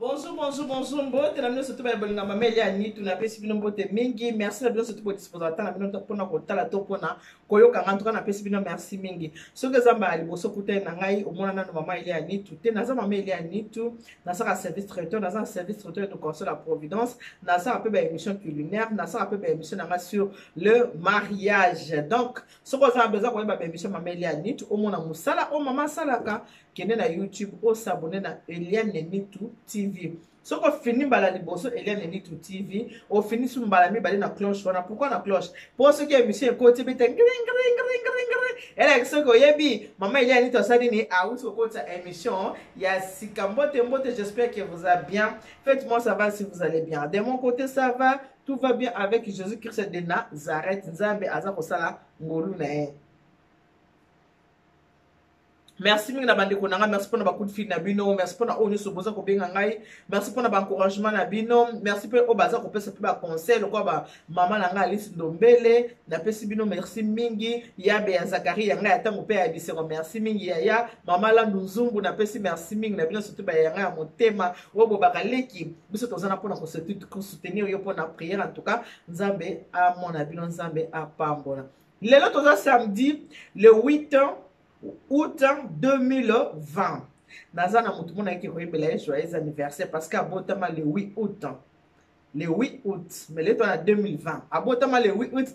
Bonjour, bonjour, bonjour. Mbote na bino surtout ba bolinga mameli ya nitu na pesi bino mbote mingi. Merci na bino surtout pour disposer na bino pona kotala to pona koyoka ngantuka na pesi bino merci mingi. Soki zamba ali boso kutai na ngai omona nanu mama ile ya nitu te naza mama ile ya nitu na saka service traiteur na service traiteur de conseil la Providence na saka pe ba émission culinaire na saka pe ba émission na sur le mariage. Donc soko za besoin ko ba émission mama ile ya nitu omona musala o mama salaka kende na YouTube o s'abonner na Eliane Nitu TV. Si on finit par liboso Eliane Nitu TV, on finit sur mbala mi bali na cloche. Pourquoi na cloche? Pour ceux qui aiment monsieur côté bete gring. Et là ceux qui yebi maman Eliane Nitu ça dit a ou sur côté émission, il y a Sikambote Mbote, j'espère que vous allez bien. Faites-moi savoir si vous allez bien. De mon côté ça va, tout va bien avec Jésus-Christ de Nazareth. Nzambe aza kosala ngolu na. Merci mingi na bandeko nanga, merci pour na coup de fil na bino, merci pour na oni soboza ko benga ngai, merci pour na encouragement na bino, merci pour o baza ko pesa pe ba conseil ko ba mama nanga Alice Ndombele, na pesi bino merci mingi, ya be ya Zakari ya ngai atango pe ya bisero merci mingi ya mama la Nzungu na pesi merci mingi na bino surtout ba ya ngai ya motema, wo bo bakaleki, biso tozana pour na ko soutenir yo pour na prière en tout cas, Nzambe a mona bino Nzambe a pambola. Lelo toza samedi le 8 août 2020. Nazana mutu mona ki koyebela joyeux anniversaire parce que abotama le 8 août. Le 8 août, mais le temps 2020. Abotama le 8 août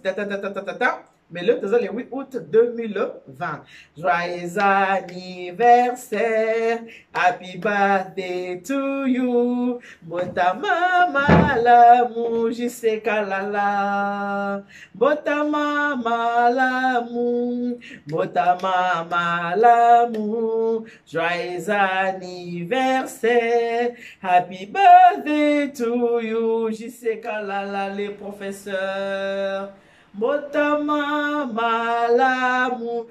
mais le temps le 8 août 2020. Joyeux anniversaire, happy birthday to you. Botama malamu jisekalala. Botama malamu, botama malamu. Joyeux anniversaire, happy birthday to you. Jisekalala les professeurs. Botama malamu.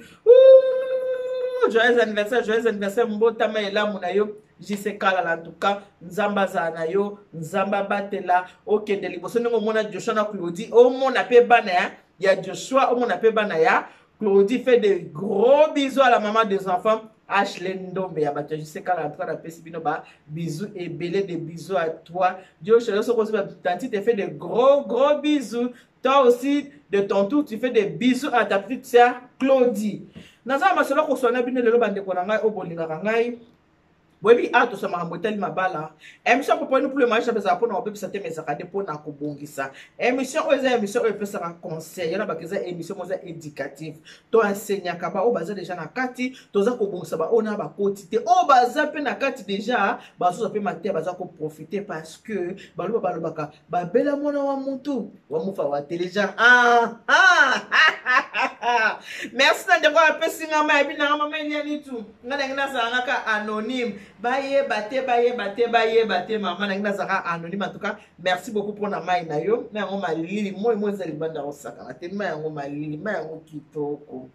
Joyeux anniversaire, mbotama elamu na yo. Jisekala en tout cas, nzamba zana yo, nzamba batela, okende liboso ndenge mona Joshua na Claudie, o mona pe bana ya Joshua, o mona pe bana ya Claudie fait de gros bisous à la maman des enfants. Ashley Ndombe ya bato Jisekala en tout cas na pesi bino ba bisous et belé de bisous à toi. Dieu chez so ko tanti te fait de gros bisous. Toi aussi de ton tour tu fais des bisous à ta petite sœur Claudie. Naza masolo ko sona bino lelo bande ko ngai o bolinga ngai. Webi ato sa mahamoteli mabala. Emission pour nous pour le mariage ça pour na obebi sa teme zakade pour na kobongisa. Émission oza émission o pesa ka conseil. Yana bakeza émission moza éducative. To enseignant ka ba o baza déjà na kati, toza kobongisa ba ona ba quantité. O baza pe na kati déjà, ba so pe maté baza ko profiter parce que baluba balobaka ba bela mona wa mutu, wa mufa wa téléja. Merci na ndeko apesi nga ma ebi na mama Eliane Nitu. Ngana ngina sa ka anonyme. Baye bate maman na ngina zaka anonyme en tout cas. Merci beaucoup pour na mai na yo. Na ngo malili moi zali banda osaka. Na tellement yango malili, ma yango kitoko.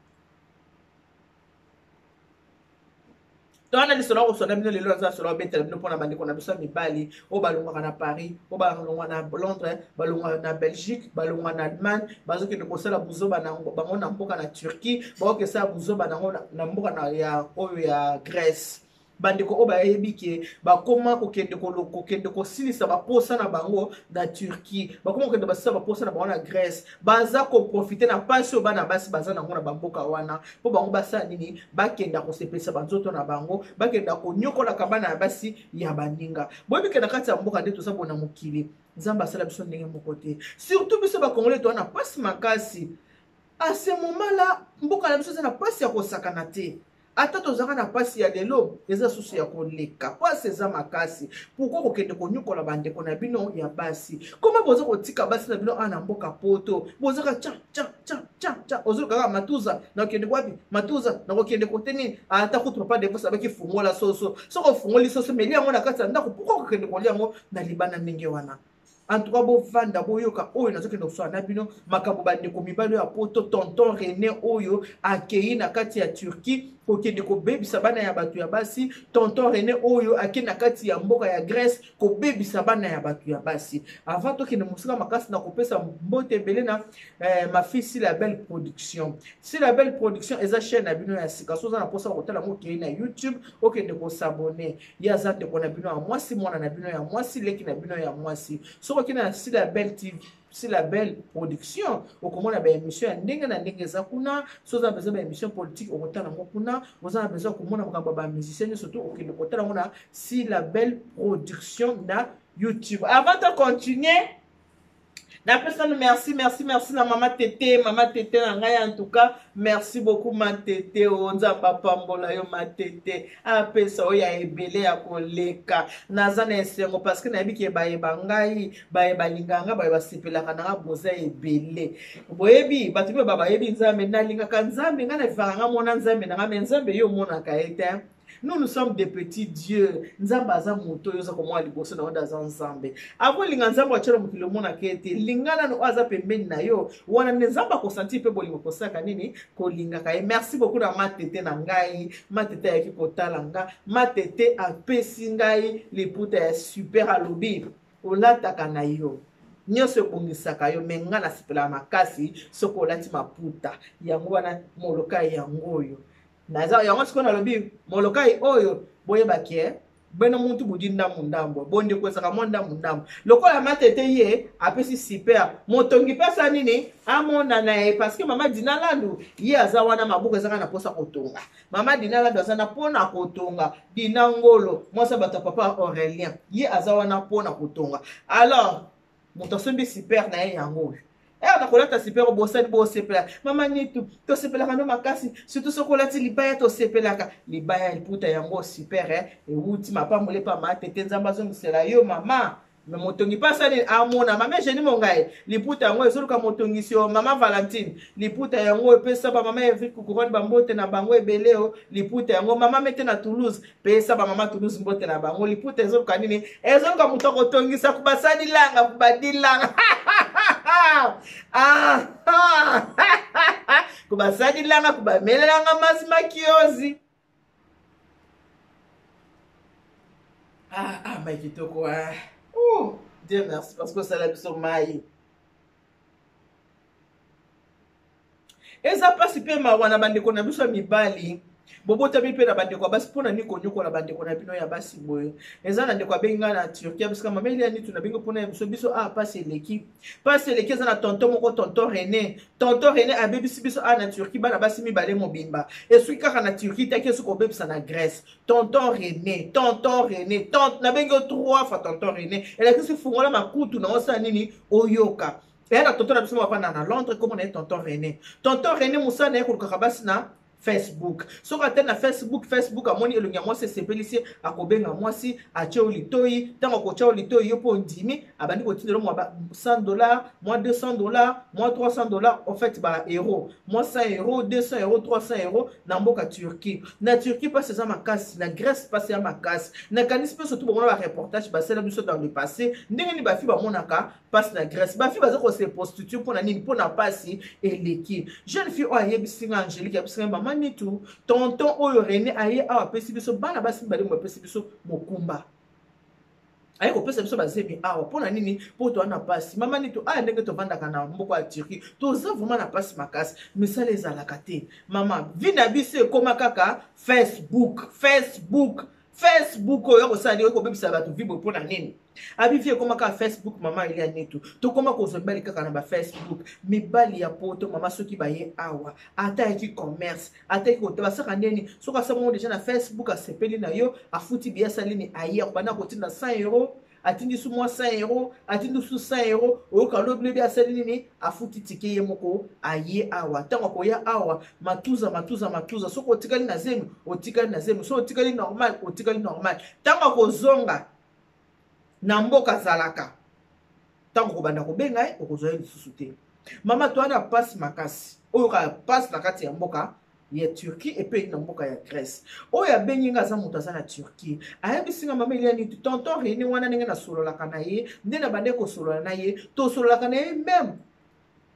Tona li solo sona bino lelo za solo betel bino pona bandi kona biso mibali o balonga na Paris o balonga na Londres balonga na Belgique balonga na Allemagne bazoki de kosala buzoba na bango na mboka na Turquie baoke sa buzoba na mboka na ya oyo ya Grèce bandeko o bayebi ke bakoma kokende kosilisa baposa na bango na Turquie bakoma kokende basisa baposa na bango na Grèce baza ko profiter na pasi o bana basi baza na ngona bamboka wana po bango basa nini bakenda kosepesa banzoto na bango bakenda konyokola kabana basi ya baninga boyebi ke na kati ya mboka nde toza bona mokili Nzamba asala biso ndenge moko te surtout biso ba Congolais to na pasi makasi à ce moment là mboka na biso za na pasi ya kosakana te. Ata tozaka na pasi ya lelo eza susu ya koleka pasi eza makasi pourquoi kokende konyukola bandeko na bino ya basi comment boza kotika basi na bino ana mboka poto bozaka cha ozokaka matuza na kokende kwapi matuza na kokende koteni ata kutu papa devo sabaki fungola soso soko fungoli soso meli yango na kati ya ndako pourquoi kokende kolia yango na libana ndenge wana. En tout cas, bo vanda boyoka oyo nazoki ndoswa na bino makambo bandeko mibalo ya poto tonton René oyo akei na kati ya Turquie kokende kobebisa bana ya bato ya basi. Tonton René oyo ake na kati ya mboka ya Grèce kobebisa bana ya bato ya basi. Avant tokende mosika makasi na kopesa mbote ebele na ma fille Si la Belle Production. Si la Belle Production eza chaîne na bino ya sika soza na posa kotala ngo kei na YouTube okende ko s'abonner. Ya zate ko na bino ya mwasi mwana na bino ya mwasi leki na bino ya mwasi. Soko kina Si la Belle TV Si la Belle Production okomona ba émission ya ndenge na ndenge za kuna soza besoin ba émission politique okotala ngo kuna oza besoin komona makambo ba musicien surtout okende kotala ngo na Si la Belle Production na YouTube. Avant de continuer, merci na Maman Tété na ngai en tout cas, merci beaucoup ma Tété, onza papa mbola yo ma Tété, apesa oya ebele ya koleka, naza na esengo parce que nayebi ke bayeba ngai, bayeba linganga, bayeba sepelaka na boza ebele. Boyebi, batu be baba yebi nzambe na lingaka nzambe nga na vanga mona nzambe na nga nzambe yo mona ka ete. Nous sommes des petits dieux. Nzamba aza moto yoza ko mwa liboso na onda za nzambe. Avo linga nzamba achela mukilo mona kete. Lingana no aza pembeni na yo. Wana nzamba ko senti pe bolingo kosaka nini ko linga ka. Merci beaucoup na matete na ngai. Matete ya ki kotala nga. Matete apesi ngai liputa ya super alobi. Olataka na yo. Nyonso ebongisaka yo menga na sipela makasi soko olati maputa. Yango wana moloka yango oyo. Naza yango sikona lobi molokai oyo boye bakie beno muntu budi ndambo ndambo bonde kwesaka monda mundambo lokola matete ye apesi super motongi pesa nini amona na ye parce que mama Dinalandu ye aza wana mabuko ezaka na posa kotonga mama Dinalandu aza na pona kotonga dinangolo mwasa bata papa Aurélien ye aza wana pona kotonga alors moto sombi super na ye yango na kolata super bosani bo sepela mama nitu to sepela kano makasi surtout sokolati libaya to sepelaka libaya liputa yango super e wuti mapamole pa matete nzamba zongisela yo mama me motongi pasani amona mama jeni mongai liputa yango ezoluka motongi sio mama Valentine liputa yango epesa ba mama Evry kukuroni bambote na bango ebeleo liputa yango mama mete na Toulouse pesa ba mama Toulouse mbote na bango liputa ezoluka nini ezoluka mutoko tongisa kubasani langa kubadilanga kubasadi langa kubamelelanga mazima kiozi maikitoko Dieu merci parce que ça l'a biso mai eza pasi pe mawana bandeko na biso mibali bobota bi pe na bandeko basi pona ni konyoko na bandeko na bino ya basi boye eza na ndeko abenga na Turquie parce que mama ili ani tuna bingo pona biso biso pasi eleki eza na tonton moko tonton René abebisi biso na Turquie bana basi mibale mobimba esuki kaka na Turquie take suko bebisa na Grèce tonton René na bengo 3 fois tonton René eleki fungola makutu na osa nini oyoka na tonton na biso mapana na Londres comme on est tonton René musa na ekoluka basi na Facebook. So quand na Facebook amoni elongia mwasi sepelisi akobenga mwasi acheo litoi tango ko chao litoi yopo ndimi abandi ko tindelo mwa $100 mwa $200 mwa $300 en fait ba euro mwa €100 €200 €300 na mboka Turquie. Na Turquie passe za makasi na Grèce passe ya makasi na kanisi pe surtout bon ba reportage ba sela biso dans le passé ndenge ni ba fi ba monaka passe na Grèce ba fi ba za ko se prostitue pour na nini pour na passe eleki jeune fille o ayebisinga Angélique ayebisinga manitu tonton oyo René aye awa pesi biso bana basi mbali mo pesi biso mokumba aye ko pesa biso bazemi awa pona nini po to ana pasi mama nitu ndenge to vanda kana mboko ya Turquie to za vraiment na pasi makasi misale ezalaka te mama vina biso ekoma kaka Facebook oyo kosali oyo kobebisa bato vibo pona nini abivie koma ka Facebook mama ili anetu to koma ko zombali kaka na ba Facebook mibali ya poto mama soki baye awa ata eki commerce ata eki ko basaka ndeni soka samo déjà na Facebook asepeli na yo afuti biasa lini aye bana ko tinda €100 atindi su mwa €100 atindi su €100 oyo kalo blebi asali nini afuti tike ye moko aye awa tango ko ya awa matuza soko otikali na zemi so otikali normal tango ko zonga na mboka zalaka tango ko banda ko benga okozoya lisusu te mama to ana passe makasi oyo ka passe na kati ya mboka ya Turquie et puis na mboka ya Grèce oyo abenginga za mutu aza na Turquie ayebisinga mama ili ani tonton René wana ndenge na sololaka na ye nde na bande ko solola na ye to sololaka na ye même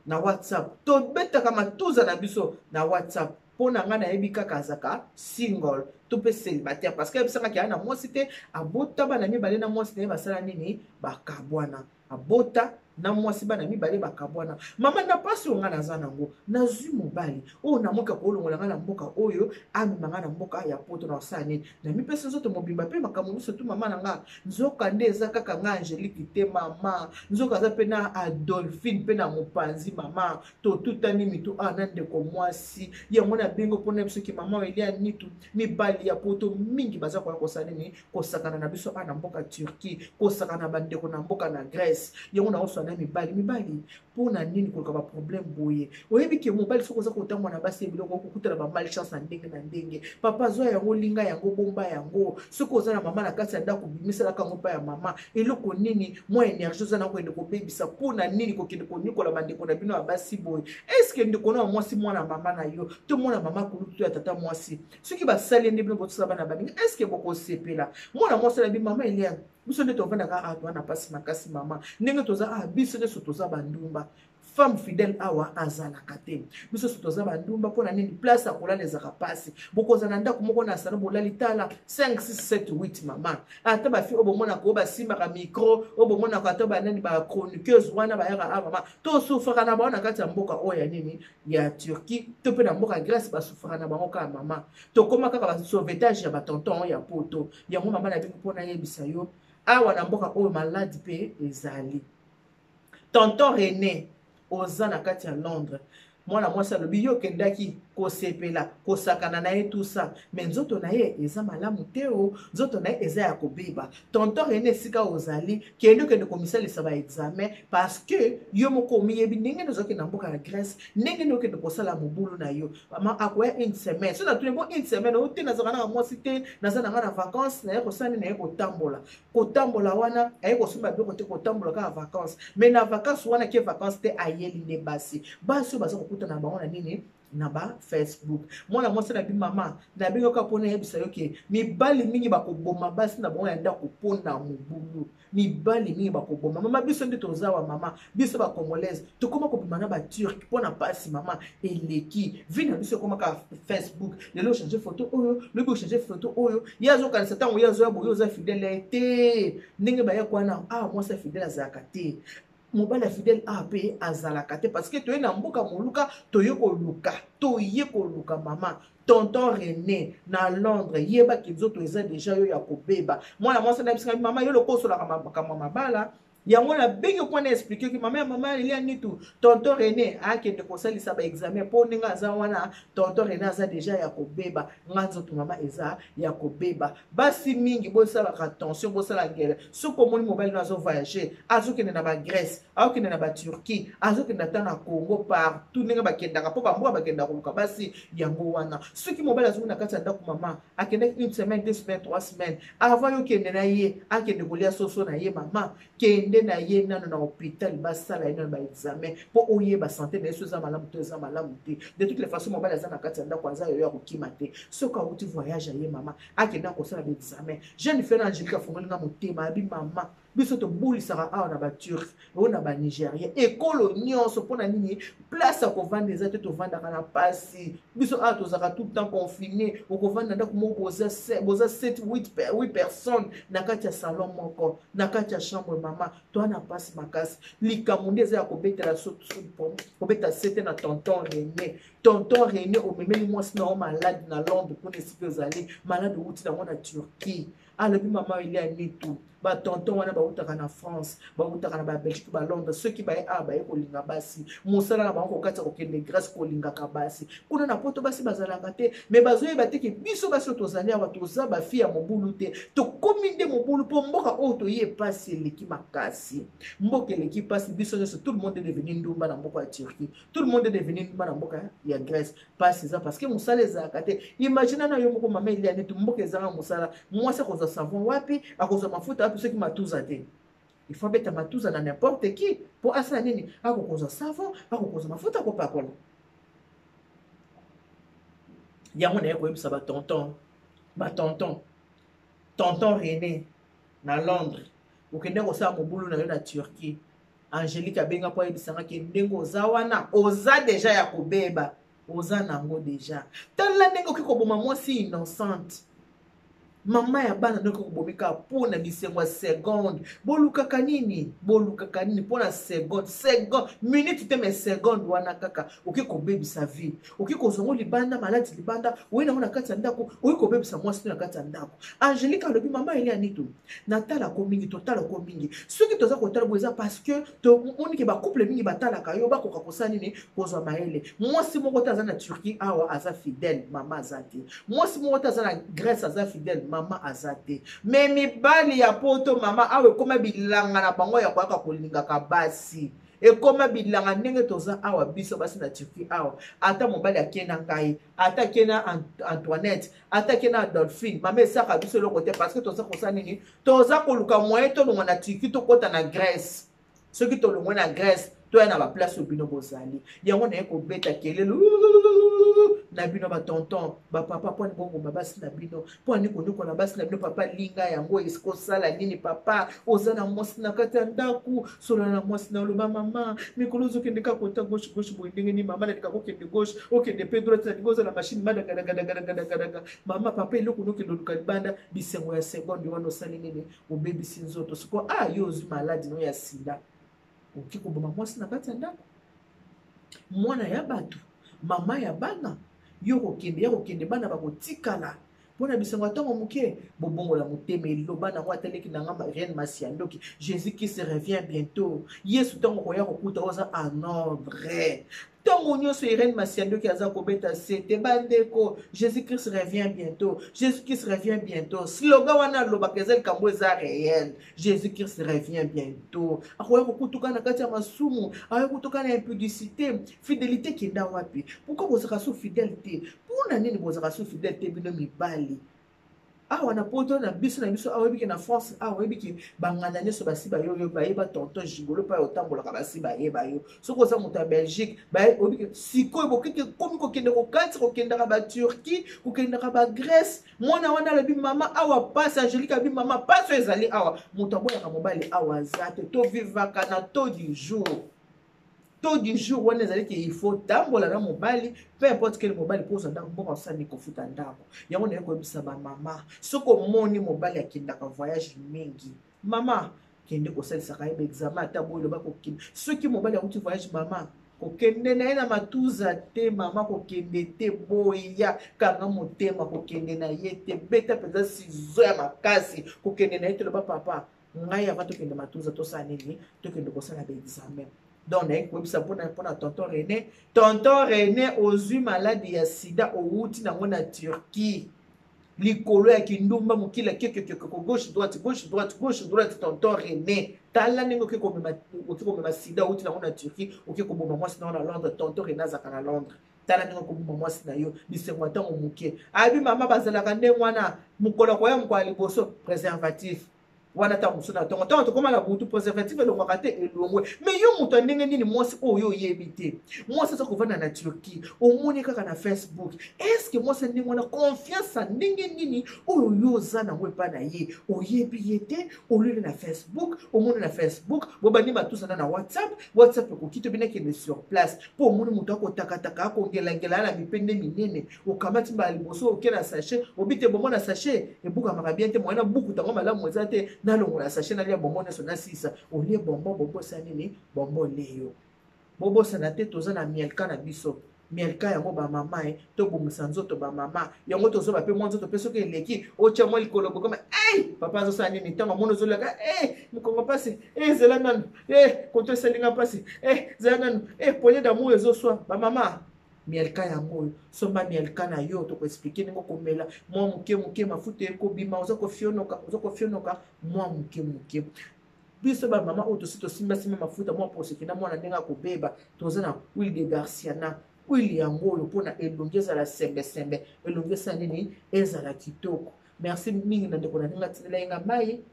na WhatsApp to betaka matuza na biso na WhatsApp pona nga na yebi kaka azaka single to pe célibataire parce que ebisanga ki ana mwasi te abota bana mibale na mwasi ne basala nini bakabwana abota na mwasi bana mibale bakabwana mama na pasi onga naza nango nazwi mobali oyo namoka kolongola nga na mboka oyo amema nga na mboka ya poto na osala nini na mipesa nzoto mobimba mpe makambo nyonso tu mama na nga nzoka nde eza kaka nga Angélique te mama nzoka aza mpe na Adolphine mpe na mopanzi mama totutani mitu na ndeko mwasi yango na bengo mpona biso ki mama elia nitu mibali ya poto mingi baza koya kosala nini kosakana na biso na mboka Turquie kosakana bandeko na mboka na Grèce yango na oso na mibali pona nini koluka ba problème boye oyebi ke mobali soko za kotamwa na basi biloko kokutana ba malchance na ndenge papa zo yango linga yango bomba yango soko za na mama na kati ya ndako bimisala kango pa ya mama eloko nini mo énergie za na ko ende ko bebisa pona nini ko kende ko nikola bandeko na bino ya basi boye est-ce que ndeko na mwasi mwana mama na yo to mwana mama kulutu ya tata mwasi soki basali nde bino botsala bana baninga est-ce que boko sepela mwana mwasi na bi mama elia biso nde tovandaka twana pasi makasi mama ndenge toza biso nde so toza bandumba femme fidèle awa azalaka te biso so toza bandumba mpona nini place akolala ezaka pasi bokozala ndako moko na salon bolali tala 5 6 7 8 mama ata bafi oyo bomonaka oyo basimbaka micro oyo bomonaka ata banani bachroniqueuse wana bayaka mama tosufraka na bango na kati ya mboka oyo ya nini ya Turquie to mpe na mboka Grèce basufraka na bango kaka mama tokóma kaka basauvetage ya batonton oyo ya poto yango mama na bingi mpona yebisa yo awa na mboka oyo maladi mpe ezali tonton René oza na kati ya Londres mwana mwasi alobi yo kendaki kosepela kosakana na ye tout ça mais nzoto na ye eza malamu te o nzoto na ye eza ya kobeba tonton René esika ozali kende komisalisa ba examen parce que yo moko omiyebi ndenge nozaki na mboka ya Grèce ndenge nokende kosala mobulu na yo mama akoya une semaine so na tuni bo une semaine o te nazaka na mwasi te naza na nga na vacances na ye kosala na ye kotambola wana aye kosomba biloko te kotambola kaka vacances mais na vacances wana ke vacances te ayeli nde basi oyo baza kokutana bango na nini na ba Facebook mwana mwasi na bi mama na bingo ka pona yebisa yo ke mibali mingi bakoboma basi na bango ya ndako pona mobulu mibali mingi bakoboma mama biso nde tozawa mama biso ba congolaise tokoma kopima na ba turc pona pasi mama eleki vina biso koma ka Facebook lelo changer photo oyo lelo changer photo oyo yazo kanisa tango yazo ya boyo za fidèle te ndenge ba yakwana mwasi fidèle azaka te mobali fidèle pe azalaka te parce que toye na mboka moluka toye koluka mama tonton René na Londres yeba ki nzoto eza déjà yo ya kobeba mwana mwasi na bisika mama yo lokosolaka makambo mabala yango na bengi okwana expliquer ki mama elia nitu tonton René akende kosalisa ba examen po ndenge aza wana tonton René aza déjà ya kobeba nga nzoto mama eza ya kobeba basi mingi bosalaka attention bosala ngele soko omoni mobali no azo voyager azokende na ba Grèce azokende na ba Turquie azokende ata na Congo partout ndenge bakendaka po bamboka bakendaka koluka basi yango wana soki mobali azoki na kati ya ndako mama akendaki 1 semaine 2 semaines 3 semaines avant yo kende na ye akende kolia soso na ye mama kende na ye nano na hôpital basala ye nano ba examen po oyeba santé na yeso eza malamu to eza malamu te de toutes les façons mobali aza na kati ya ndako aza yo ya kokima te soki awuti voyage aye mama akende akosala ba examen jeune fille na Angélique afongolinga motema abi mama biso tobulisaka awa na baturc oyo na banigérien ekolo nyonso mpona nini place akovanda eza te tovandaka na pasi biso awa tozalaka tout le temps confiné okovanda ndako moko boza 7-8 personnes na kati ya salon moko na kati ya chambre mama toa na pasi makasi likambo nde eza ya kobetela kobeta sete na tonton René omemeli mwasi na o malade na Londres mpona esika ozali malade outi nango na Turquie alobi mama elia nitu batonton wana bautaka na France bautaka na Belgique ba Londres ceux qui baye baye kolinga basi mosala na bango kokati kokende Grèce kolingaka basi kuna na poto basi bazalaka te mais bazoyeba te ke biso basi tozali awa toza bafi ya mobulu te tokomi nde mobulu mpo mboka oyo toye pasi eleki makasi mboka eleki pasi biso nyonso tout le monde est devenu ndumba na mboka ya Turquie tout le monde est devenu ndumba na mboka ya Grèce pasi eza parce que mosala ezalaka te imagine na yo moko mama elia neti mboka ezanga mosala mwasi akozwa savon wapi akozwa mafuta wapi soki matuza te il faut beta matuza na n'importe qui pour asala nini akokozwa savon akokozwa mafuta kopakola yango na ye koyebisa tonton René na Londres okende kosala mobulu na yo na Turquie Angélique abenga po ayebisanga ke ndenge oza wana oza deja ya kobeba oza nango déjà tala ndenge okikoboma mwasi innocente mama ya bana ndoko kobomika pona bisengo ya seconde bolukaka nini pona seconde minute te mais seconde wana kaka oki kobebisa vie oki kozongo libanda maladi libanda oyi nango na kati ya ndako oyi kobebisa mwasi na kati ya ndako Angélique alobi mama eli anito natala ko mingi totala ko mingi soki toza kotala bo eza parce que moniki bacouple mingi batalaka yo bakoka kosala nini kozwa mayele mwasi moko te aza na Turquie awa aza fidèle mama aza te mwasi moko te aza na Grèce aza fidèle mama azate mais mibali ya poto mama awe ekoma bilanga na bango ya koyaka kolingaka basi ekoma bilanga ndenge toza awa biso basi na Turquie awa ata mobali akenda ngai ata akenda Antoinette ata akenda Adolphine mama esaka biso eloko te parce que toza kosala nini toza koluka moyen tolongwa na Turquie tokota na Grèce soki tolongwa na Grèce toya na baplace oyo bino bozali yango naye kobeta kelelo na bino batonton bapapa mponi bongoma basi na bino mponi konyokola basi na bino papa linga yango esikosala nini papa oza na mwasi na kati ya ndako solola na mwasi na oloba mama mikolo ozokende kaka kota gauche boye ndenge nini mama nalinga kokende gauche okende pe droite nalinga ozala mashine madagadagadagadagadaga mama papa eloko nokende oluka libanda bisengo ya seconde wana osali nini obebisi nzoto siko yo ozwi maladi no ya sida oki koboma mwasi na kati ya ndako mwana ya bato mama ya bana yo kokende bana bakotikala mpona bisengo ntango moke bobongola motema eloba nango ateleki nanga reine Masiandoki Jésus qui se revient bientôt yesu ntango koya kokuta oza en ordre ntango nyonso reine Masiandoki aza kobeta sete bandeko Jésus Christ revient bientôt Jésus Christ revient bientôt slogan wana alobaka eza likambo eza réel Jésus Christ revient bientôt akoya kokutuka na kati ya masumu akoya kokutuka na impudicité fidélité kenda wapi pourquoi bozaka so fidèle te mpona nini bozaka so fidèle te bino mibali awa na poto na biso awa ebiki na France awa ebiki bangana nyonso basi bayo bayeba tonton Gigolo pa otambolaka basi bayeba yo soki oza moto ya Belgique obiki sikoyo bokeke komi kokende kokati kokendaka baturquie kokendaka bagrèce mwana wana alobi mama awa pasi Angélique alobi mama pasi oyo ezali awa moto aboyaka mobali awa aza te tovivaka na taux du jour wana ezali ke il faut tambola na mobali peu importe quel mobali poza ndako mboka osani kofuta ndako yango naye koyebisa bamama soki omoni mobali akendaka voyage mingi mama kende kosalisaka ye baexamen ata boyo loba kokende soki mobali akuti voyage mama kokende na ye na matuza te mama kokende te boya kanga motema kokende na ye te beta mpenza sizo ya makasi kokende na ye te loba papa ngai ava tokende matuza tosala nini tokende kosala baexamen donc nayekoyebisa mpona tonton René ozwi maladi ya sida outi nango na Turquie likolo ya kindumba mokila kekekeko gauche droite tonton René tala ndenge oki komema sida outi nango na Turquie oki koboma mwasi nango na Londres tonton René azaka na Londres tala ndenge okoboma mwasi na yo bisengo ntango moke abi mama bazalaka ndenge wana mokolo koya mokolo ya liboso préservatif wana ta muso na tongo tongo tokoma na butu préservatif elongwaka te elongwe mais yo moto ndenge nini mwasi oyo oyebi te mwasi aza kovanda na Turquie omoni kaka na Facebook est-ce que mwasi ndenge wana confiance ndenge nini oyo yo oza nango epa na ye oyebi ye te olele na Facebook omoni na Facebook bobandi batusana na WhatsApp ekoki to bina kende sur place po omoni moto akotakataka akongelangela na mipende minene okamati mbala liboso oke na sachet obite bomo na sachet ebukamaka bien te mwana buku tango malamu eza te nalongola sachet nalia bombo nyonso na sisa olie bombo bobosa nini bombo leyo bobosa na te toza na mielka na biso mielka yango bamama tobongisa nzoto bamama yango tozoba mpe mwa nzoto mpe soki eleki otya mwa likolo bokoma papa azosala nini ntango amoni ozolaka mokongo mpasi zela nanu koto esalinga mpasi zela nanu poignée d'amour ezoswa bamama mielka yango oyo somba mielka na yo tokoexplike ndenge komela mwa moke mafuta ekobima oza kofionoka mwa moke biso bamama oyo tosi tosimbasimba mafuta mwa posekina mwana ndenge akobeba toza na huile de garciana huile yango oyo mpona elongi ezala sembesembe elongi esala nini ezala kitoko merci mingi na ndeko na ndenge atindela yenga mai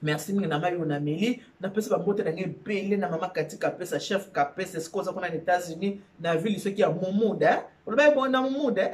merci mingi na mai oyo nameli napesa bambote nange ebele na mama Kati Kapesa chef Kapesa esika oza kuna na États-Unis na ville soki ya Momuda oloba ebonda Momuda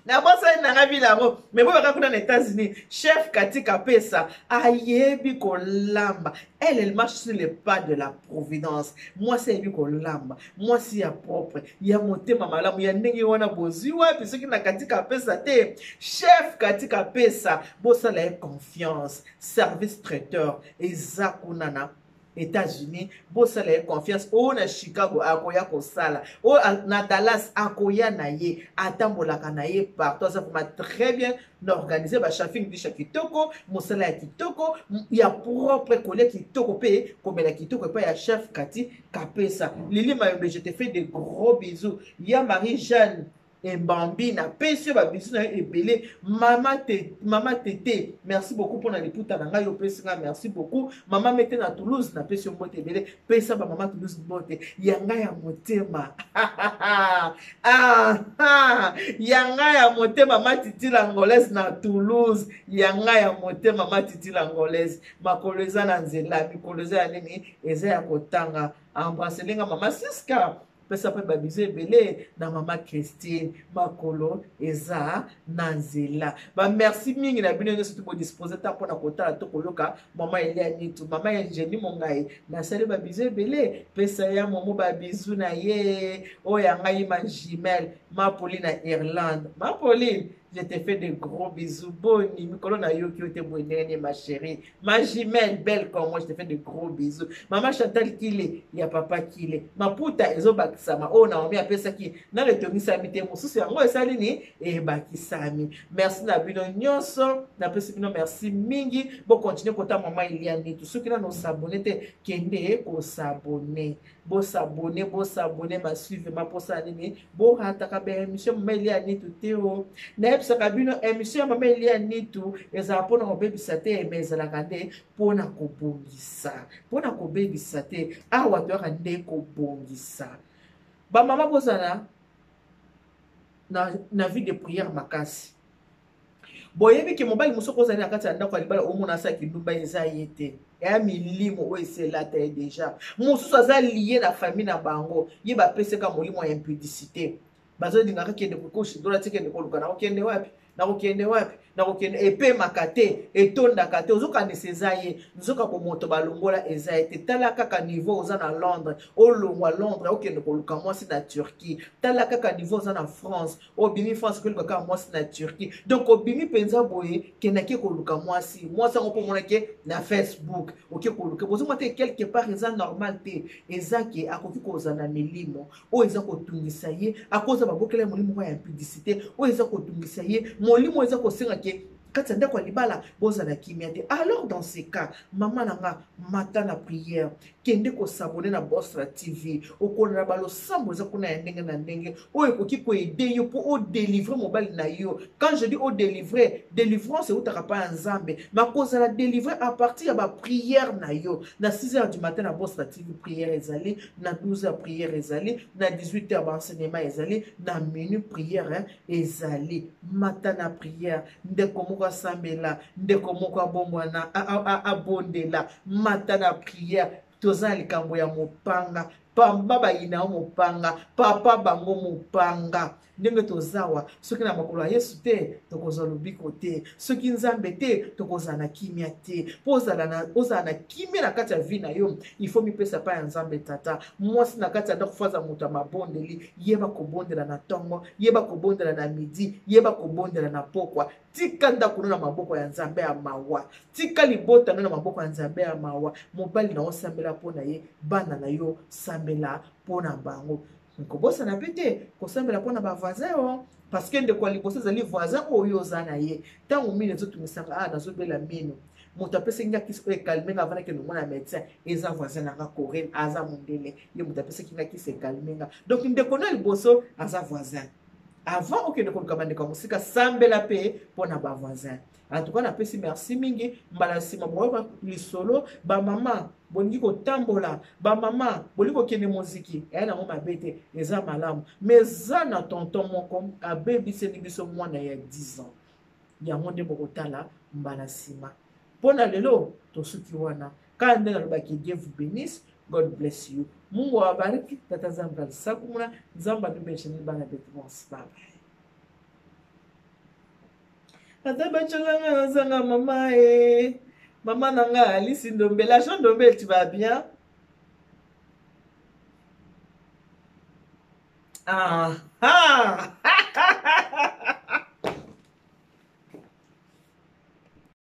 na bosa na ngabi lango mais bo baka kuna na États-Unis chef katika pesa ayebi kolamba elle marche sur les pas de la providence moi c'est yebi kolamba moi si ya propre ya motema malamu ya ndenge wana bozwi wapi soki na katika pesa te chef katika pesa bosa la confiance service traiteur eza kuna na États-Unis, bosala ye confiance o na Chicago akoya kosala o na Dallas akoya na ye atambolaka na ye partout ça vraiment très bien organiser ba shopping di kitoko mosala ya kitoko ya propre collègue kitoko pe komela kitoko pa ya chef kati kapesa Lili Mayombe je te fais de gros bisous ya Marie-Jeanne Mbambi na pesi ba bisu na ebele mama tete merci beaucoup pour na liputa na ngai yo pesi nga merci beaucoup mama mete na Toulouse na pesi mbote ebele pesa ba mama Toulouse mbote yanga ya motema yanga ya motema matiti langolaise na Toulouse yanga ya motema matiti langolaise makolo eza na nzela mikolo eza ya nini eza ya kotanga embrasselinga mama Siska pesa pe babizo ebele na mama Christine makolo eza na nzela ba merci mingi na bino nyonso tuko disposer ta pona kotala to koyoka mama Elia Nitu mama Engeni Mongai na sale babizo ebele pesa ya momo babizu na ye o ya ngai ma jumelle ma Pauline na Irlande ma Pauline je te fais de gros bisous. Boni, Mikolo na yo qui était bonne, ma chérie. Ma jumelle, belle comme moi, je te fais de gros bisous. Maman Chantal Kile, il y a papa Kile. Ma puta, ezo bakisama. Oh, Naomi appelle ça qui. Na le tomi sami te moussou, c'est moi, ça l'ini. Et bakisami. Merci na bino nyonso. Na pesi bino merci mingi. Bon, continuez kota maman Iliani. Tous ceux qui n'ont s'abonner, kende ko s'abonner. Bo s'abonner, ma suivre, ma posa nini. Bo hataka be émission maman Iliani tout teo. Nebsaka bino émission mama Elia Nitu ezala pona kobebisa te mais ezalaka nde pona kobongisa pona kobebisa te awa toyaka nde kobongisa bamama bozala na vie de prière makasi boyebi ke mobali mosoko ozali na kati ya ndako ya libala omona asaki ndumba eza ye te ya milimo oyo esela te deja mosusu aza liye na famille na bango ye bapeseka molimo ya impudicité bazodingaka kende kokoshi dola tikende koluka na okende wapi na kokende epe makate etondaka te ozokanisa eza ye nzoka bomoto balongola eza ye te tala kaka niveau oza na Londres olongwa Londres okende koluka mwasi na Turquie tala kaka niveau oza na France obimi France koluka kaka mwasi na Turquie donc obimi penza boye kendaki koluka mwasi yango mpo monake na Facebook oke koluka bozomwa te quelque part eza normal te eza ke akoki koza na milimo oyo eza kotungisa ye akoza babokela molimo ya impudicité oyo eza kotungisa ye molimo eza kosenga ke kati ya ndako ya libala bozala kimia te alors dans ce cas mama nanga mata na prière kende kosabone na Bosra TV okonela balosambo eza kuna ya ndenge na ndenge oyo ekoki koede yo mpo odelivre mobali na yo quand je dis odelivre délivrance eutaka pa ya nzambe makozala délivre à partir ya baprière na yo na 6h du matin na Bosra TV prière ezali na 12h prière ezali na 18h baenseignement ezali na minuit prière ezali mata na prière ndeko moko asambela ndeko moko abongwana abondela mata na prière toza likambo ya mopanga pamba bayina mopanga papa bango mopanga ndenge tozawa soki na makolo ya Yesu te tokozwa lobiko te soki nzambe te tokozala na kimia te po ozala na kimia na kati ya vi na yo il faut mipesa pa ya nzambe tata mwasi na kati ya ndako faza moto ya mabondeli yeba kobondela na ntongo yeba kobondela na midi yeba kobondela na pokwa tika ndako na maboko ya nzambe ya mawa tika libota na maboko ya nzambe ya mawa mobali na osambela pona ye bana na yo sambela pona bango kobosa na pete kosambela pona ba voisin parce que ndeko liboso ezali voisin oyo oza na ye ntango mine ezotungisanga nazobela mino moto apesaki nga kisi oyo ekalmenga avana ke nomona médecin eza voisin nanga Corinne aza mondele ye moto apesaki nga kisi ekalmenga donc ndeko na liboso aza voisin avant okende koluka bandeko ya mosika sambela pe mpona ba voisin en tout cas napesi merci mingi mbala nsima boyoka lisolo bamama bolingi kotambola bamama bolingi kokende moziki eya nango mabe te eza malamu mais eza na tonton moko abebiseli biso mwana ya 10 ans yango nde bokotala mbala nsima mpona lelo tosuki wana kaka nde nalobaki Dieu vous bénisse, God bless you. Mungu awabariki, tata Zamba alisakumuna, Zamba nubesheni bana betu. Bye bye. ata bacholanga nazanga mama e mama nanga Alice Ndombe la Jean Ndombe tu vas bien ah ah